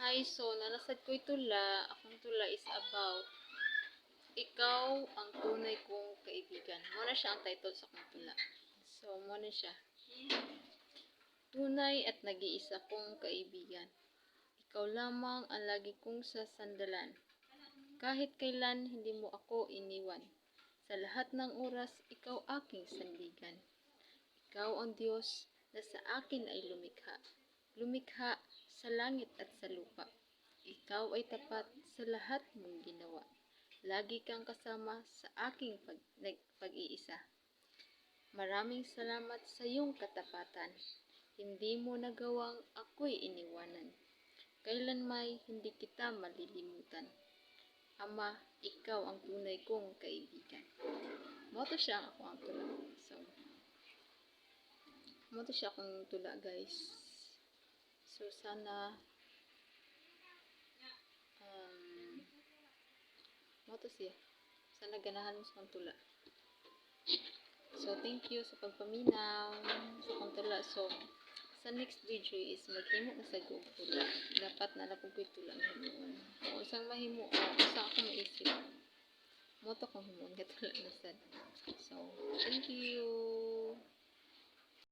Hi, so nanasad ko'y tula. Akong tula is about ikaw ang tunay kong kaibigan. Muna siya ang title sa akong tula. So, muna siya. Tunay at nag-iisa kong kaibigan. Ikaw lamang ang lagi kong sasandalan. Kahit kailan hindi mo ako iniwan. Sa lahat ng oras, ikaw aking sandigan. Ikaw ang Diyos na sa akin ay lumikha. Lumikha sa langit at sa lupa. Ikaw ay tapat sa lahat mong ginawa. Lagi kang kasama sa aking pag-iisa. Maraming salamat sa iyong katapatan. Hindi mo nagawang ako'y iniwanan. Kailanmay hindi kita malilimutan. Ama, ikaw ang tunay kong kaibigan. Moto siya ako ang tula. Moto siya akong tula, guys. So, sana moto siya. Sana ganahan mo sa tula. So, thank you sa pagpaminaw sa akong tula. So, sa next video is maghimo na sa tula. Dapat na lapog ko'y tula na himuon. Kung isang mahimo, isang ako maisip. Moto kong himuon katula na sad. So, thank you.